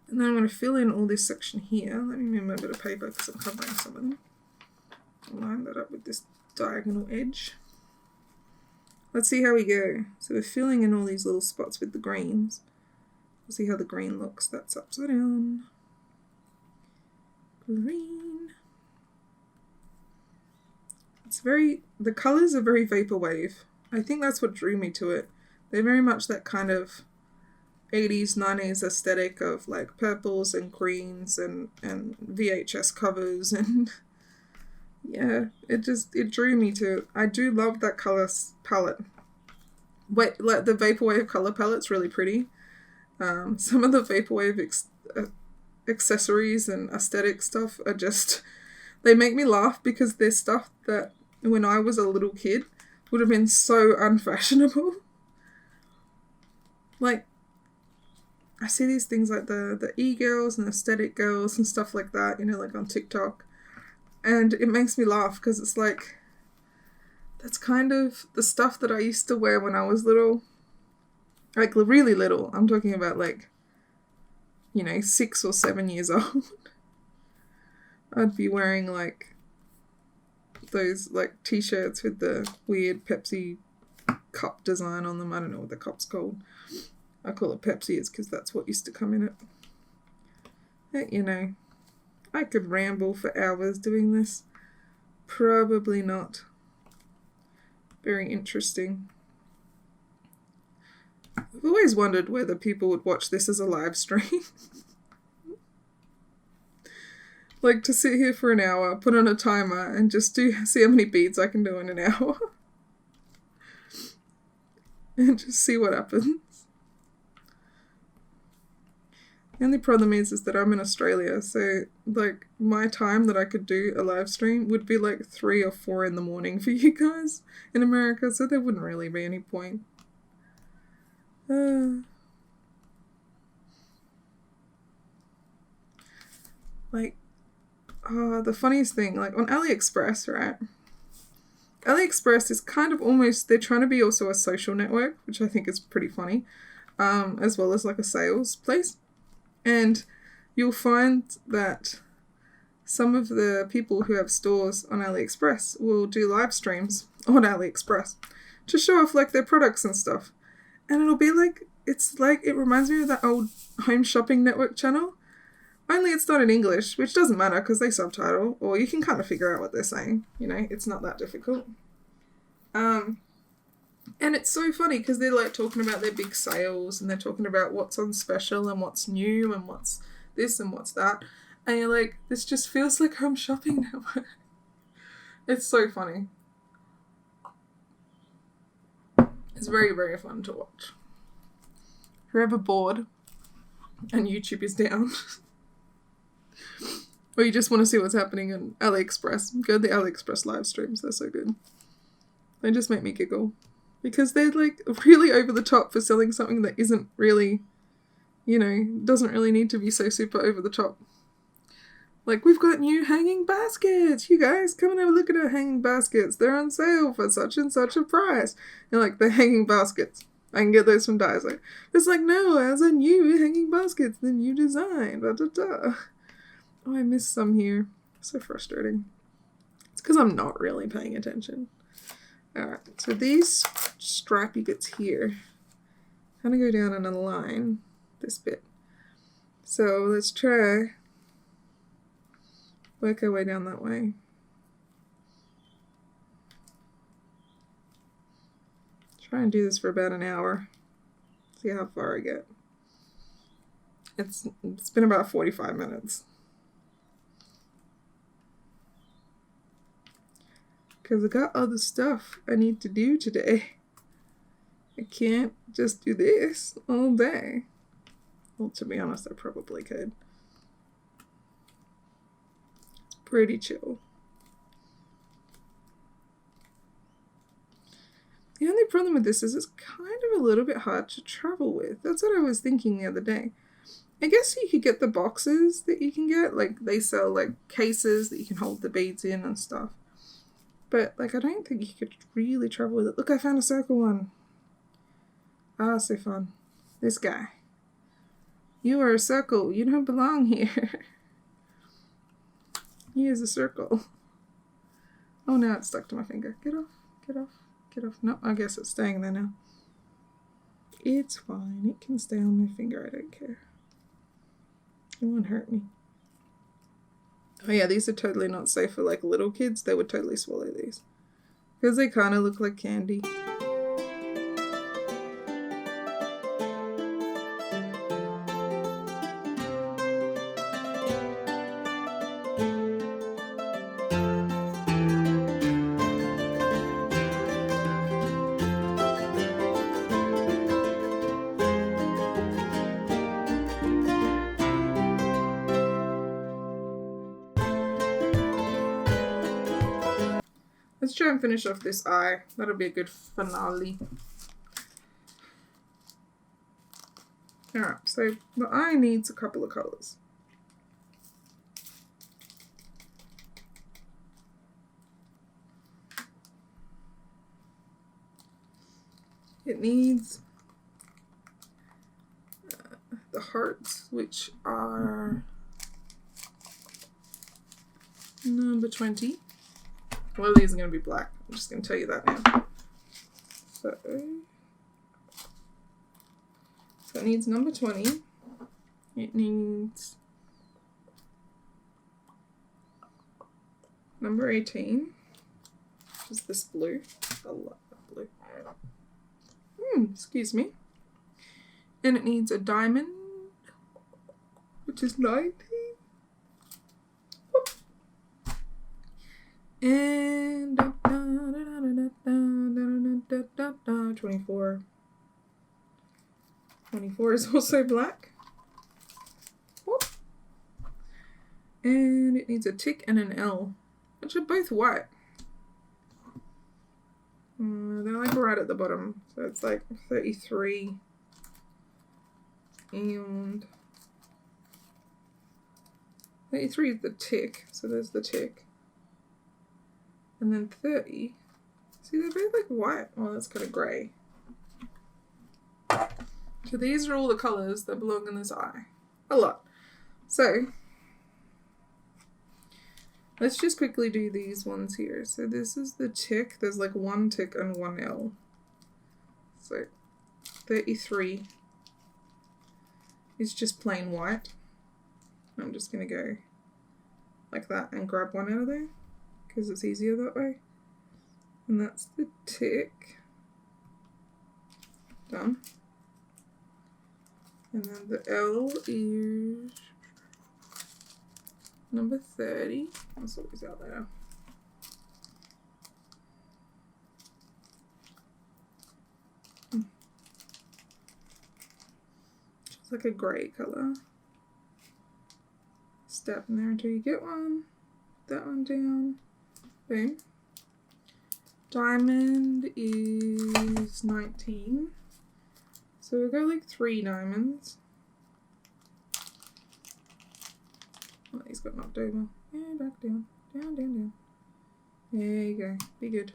[SPEAKER 1] And then I'm going to fill in all this section here. Let me move my bit of paper because I'm covering some of them. Line that up with this diagonal edge. Let's see how we go. So we're filling in all these little spots with the greens. We'll see how the green looks. That's upside down. Green. It's very, the colours are very vaporwave. I think that's what drew me to it. They're very much that kind of 80s, 90s aesthetic of like purples and greens and VHS covers and yeah, it drew me to it. I do love that colour palette. Wait, like the vaporwave colour palette's really pretty. Some of the vaporwave accessories and aesthetic stuff are just, they make me laugh because they're stuff that when I was a little kid would have been so unfashionable. Like, I see these things like the e-girls and aesthetic girls and stuff like that, you know, like on TikTok. And it makes me laugh because it's like, that's kind of the stuff that I used to wear when I was little. Like, really little. I'm talking about like, you know, 6 or 7 years old. I'd be wearing like those like t-shirts with the weird Pepsi cup design on them. I don't know what the cup's called. I call it Pepsi, it's because that's what used to come in it. But, you know, I could ramble for hours doing this. Probably not. Very interesting. I've always wondered whether people would watch this as a live stream. Like to sit here for an hour, put on a timer, and just see how many beads I can do in an hour. And just see what happens. The only problem is that I'm in Australia, so like my time that I could do a live stream would be like 3 or 4 in the morning for you guys in America, so there wouldn't really be any point. The funniest thing, like on AliExpress, right? AliExpress is kind of almost, they're trying to be also a social network, which I think is pretty funny, as well as like a sales place. And you'll find that some of the people who have stores on AliExpress will do live streams on AliExpress to show off like their products and stuff. And it'll be like, it's like, it reminds me of that old Home Shopping Network channel. Only it's not in English, which doesn't matter because they subtitle, or you can kind of figure out what they're saying. You know, it's not that difficult. And it's so funny because they're like talking about their big sales and they're talking about what's on special and what's new and what's this and what's that. And you're like, this just feels like Home Shopping Network. It's so funny. It's very, very fun to watch. If you're ever bored and YouTube is down, or you just want to see what's happening on AliExpress, go to the AliExpress live streams. They're so good. They just make me giggle. Because they're like really over the top for selling something that isn't really, you know, doesn't really need to be so super over the top. Like, we've got new hanging baskets. You guys, come and have a look at our hanging baskets. They're on sale for such and such a price. And like, the hanging baskets. I can get those from Daiso. It's like, no, as a new hanging baskets, the new design. Da, da, da. Oh, I missed some here. So frustrating. It's because I'm not really paying attention. Alright, so these stripy bits here kind of go down in a line, this bit. So let's try work our way down that way. Try and do this for about an hour. See how far I get. It's been about 45 minutes. Because I got other stuff I need to do today. I can't just do this all day. Well, to be honest, I probably could. It's pretty chill. The only problem with this is it's kind of a little bit hard to travel with. That's what I was thinking the other day. I guess you could get the boxes that you can get. Like, they sell, like, cases that you can hold the beads in and stuff. But, like, I don't think you could really travel with it. Look, I found a circle one. Ah, so fun. This guy. You are a circle. You don't belong here. He is a circle. Oh, now it's stuck to my finger. Get off. Get off. Get off. No, I guess it's staying there now. It's fine. It can stay on my finger. I don't care. It won't hurt me. Oh yeah, these are totally not safe for like little kids. They would totally swallow these. Because they kind of look like candy. Let's try and finish off this eye. That'll be a good finale. Alright, so the eye needs a couple of colours. It needs the hearts, which are number 20. Well, these are going to be black. I'm just going to tell you that now. So it needs number 20. It needs number 18, which is this blue. I love that blue. Excuse me. And it needs a diamond, which is 19. And 24. 24 is also black. Whoop. And it needs a tick and an L, which are both white. They're like right at the bottom. So it's like 33 and 33 is the tick. So there's the tick. And then 30. See, they're both like white. Oh, that's kind of grey. So these are all the colours that belong in this eye. A lot. So let's just quickly do these ones here. So this is the tick. There's like one tick and one L. So 33 is just plain white. I'm just going to go like that and grab one out of there, because it's easier that way. And that's the tick. Done. And then the L is number 30. That's always out there. It's like a grey colour. Step in there until you get one. That one down. Boom. Diamond is 19. So we'll go like 3 diamonds. Oh, he's got knocked over. Yeah, back down. Down, down, down. There you go. Be good.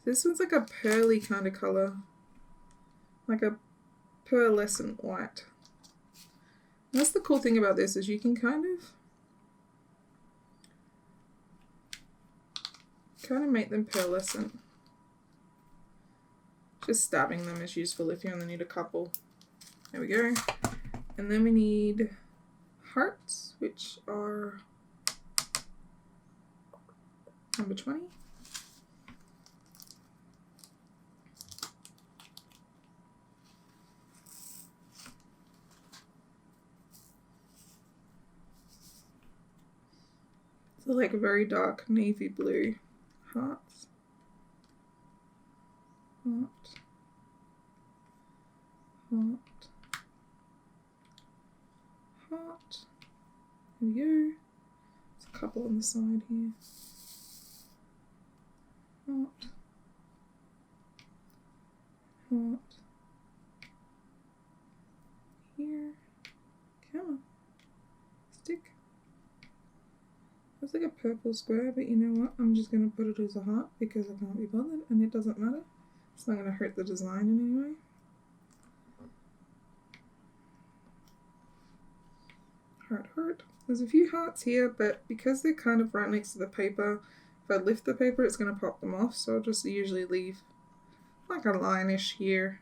[SPEAKER 1] This one's like a pearly kind of colour. Like a pearlescent white. And that's the cool thing about this, is you can kind of make them pearlescent. Just stabbing them is useful if you only need a couple. There we go. And then we need hearts, which are number 20. So like a very dark navy blue hearts. Heart. Heart. Heart. There we go. There's a couple on the side here. Heart. Heart. Here. Come on. Stick. It's like a purple square, but you know what? I'm just going to put it as a heart because I can't be bothered and it doesn't matter. It's not going to hurt the design in any way. Heart, heart. There's a few hearts here, but because they're kind of right next to the paper, if I lift the paper, it's going to pop them off, so I'll just usually leave like a line-ish here.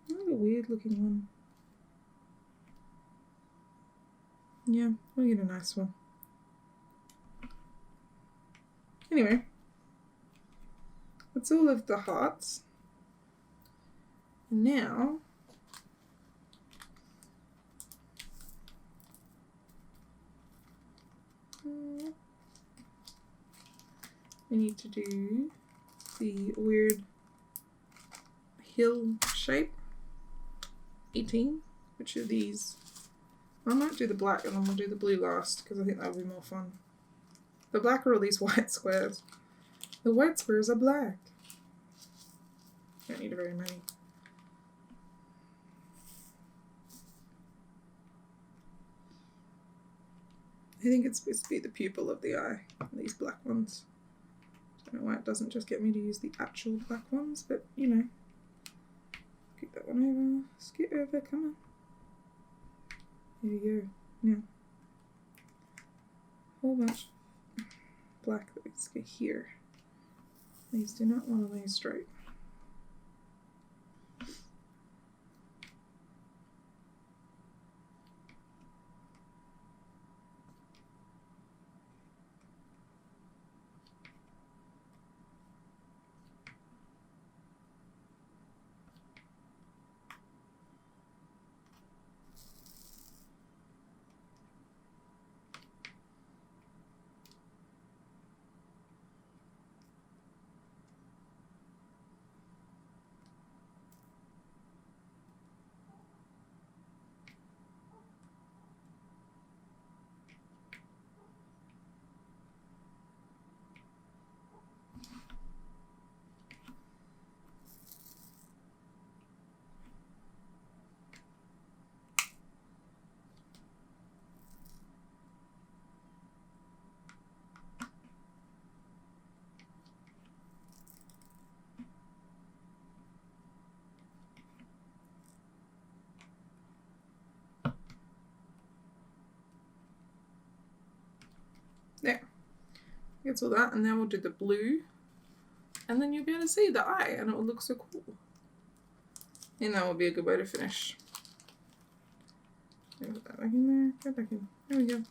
[SPEAKER 1] Another weird looking one. Yeah, we'll get a nice one. Anyway, that's all of the hearts. Now, we need to do the weird hill shape. 18, which are these. I might do the black and then we'll do the blue last because I think that'll be more fun. The black are all these white squares. The white squares are black. Don't need very many. I think it's supposed to be the pupil of the eye, these black ones. Don't know why it doesn't just get me to use the actual black ones, but you know. Get that one over, scoot over, come on. There you go. Now, whole bunch black that we just get here. These do not want to lay straight. There. Gets all that, and then we'll do the blue. And then you'll be able to see the eye, and it will look so cool. And that will be a good way to finish. Put that back in there. Go back in. There we go.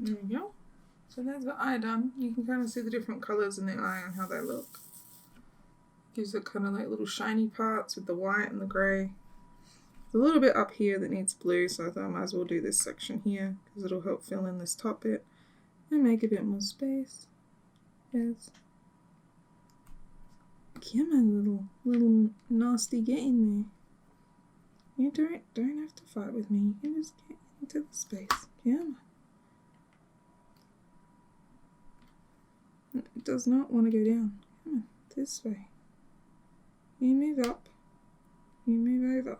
[SPEAKER 1] There we go. So there's the eye done. You can kind of see the different colours in the eye and how they look. Gives it kind of like little shiny parts with the white and the grey. A little bit up here that needs blue, so I thought I might as well do this section here because it'll help fill in this top bit and make a bit more space. Yes. Come on, little nasty, get in there. You don't have to fight with me. You can just get into the space. Come on. It does not want to go down. Come on, this way. You move up. You move over.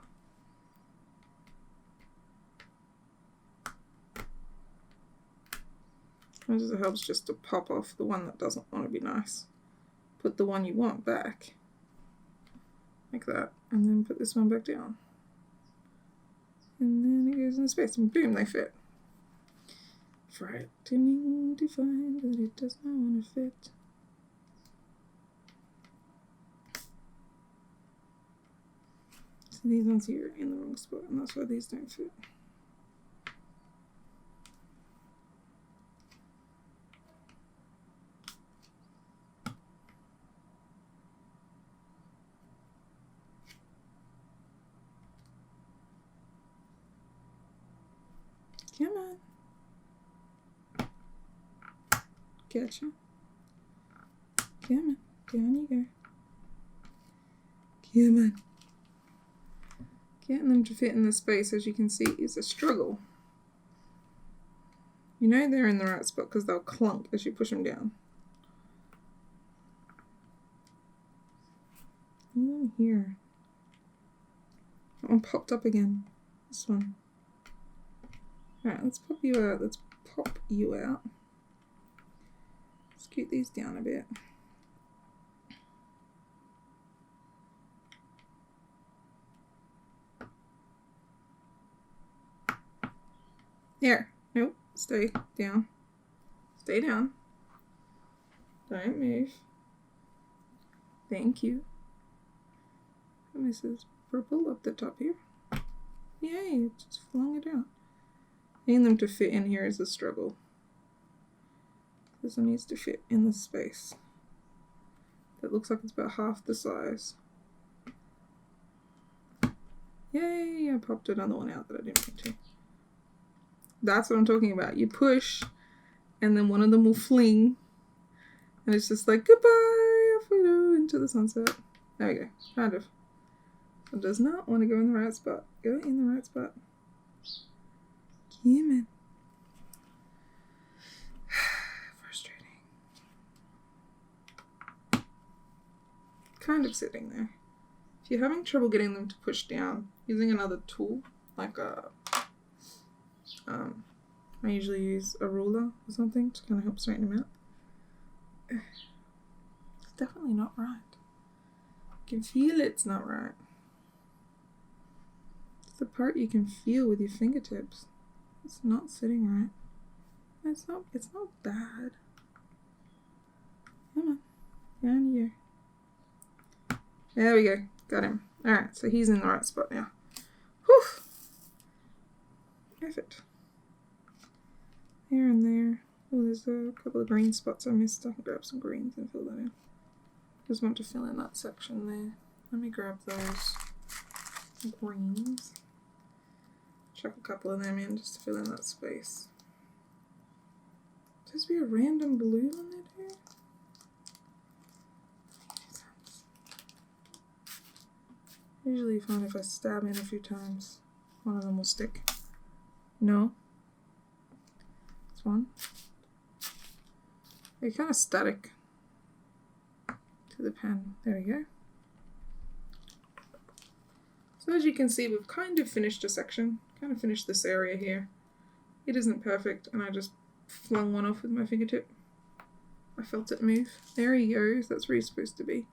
[SPEAKER 1] It helps just to pop off the one that doesn't want to be nice. Put the one you want back. Like that. And then put this one back down. And then it goes in the space and boom, they fit. Frightening to find that it does not want to fit. So these ones here are in the wrong spot and that's why these don't fit. Come on. Gotcha. Come on. Down you go. Come on. Getting them to fit in the space, as you can see, is a struggle. You know they're in the right spot because they'll clunk as you push them down. Even here. That one popped up again. This one. Alright, let's pop you out. Let's pop you out. Scoot these down a bit. There. Nope. Stay down. Stay down. Don't move. Thank you. And this is purple up the top here. Yay, just flung it out. Getting them to fit in here is a struggle. This one needs to fit in the space. That looks like it's about half the size. Yay, I popped another one out that I didn't mean to. That's what I'm talking about. You push, and then one of them will fling, and it's just like, goodbye, off we go into the sunset. There we go, kind of. It does not want to go in the right spot. Go in the right spot. Human. Frustrating. Kind of sitting there. If you're having trouble getting them to push down, using another tool, like I usually use a ruler or something to kind of help straighten them out. It's definitely not right. You can feel it's not right. It's the part you can feel with your fingertips. It's not sitting right. It's not bad. Come on. Down here. There we go. Got him. Alright, so he's in the right spot now. Whew. Perfect. Here and there. Oh, there's a couple of green spots I missed. I can grab some greens and fill that in. Just want to fill in that section there. Let me grab those greens. Chuck a couple of them in just to fill in that space. There's be a random blue one there too. Usually you find if I stab in a few times, one of them will stick. No. This one. They're kind of static to the pen. There we go. So as you can see, we've kind of finished a section. Kind of finished this area here. It isn't perfect, and I just flung one off with my fingertip. I felt it move. There he goes. That's where he's supposed to be.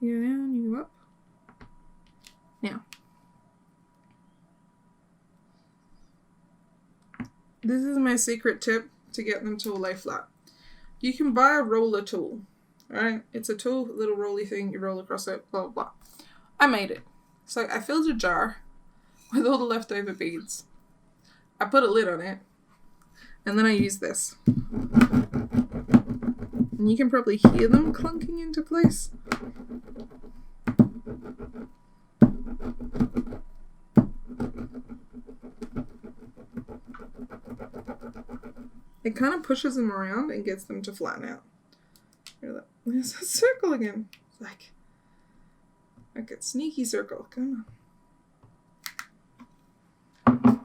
[SPEAKER 1] You go down, you go up. Now, this is my secret tip to get them to lay flat. You can buy a roller tool, right? It's a tool, a little rolly thing, you roll across it, blah, blah, blah. I made it. So I filled a jar with all the leftover beads. I put a lid on it. And then I use this. And you can probably hear them clunking into place. It kind of pushes them around and gets them to flatten out. There's a circle again. It's like a sneaky circle. Come on.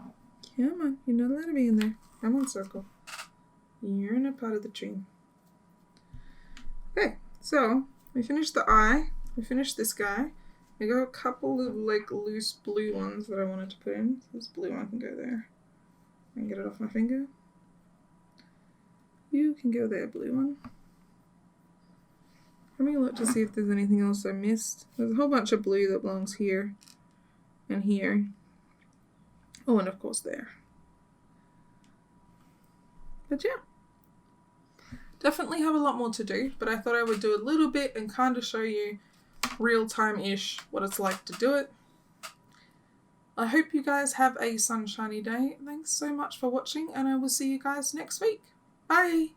[SPEAKER 1] Come on. You're not allowed to be in there. Come on, circle. You're not part of the dream. Okay, so we finished the eye. We finished this guy. I got a couple of like loose blue ones that I wanted to put in. So this blue one can go there. I can get it off my finger. You can go there, blue one. Let me look to see if there's anything else I missed. There's a whole bunch of blue that belongs here and here. Oh, and of course there. But yeah. Definitely have a lot more to do, but I thought I would do a little bit and kind of show you real-time-ish what it's like to do it. I hope you guys have a sunshiny day. Thanks so much for watching, and I will see you guys next week. Bye!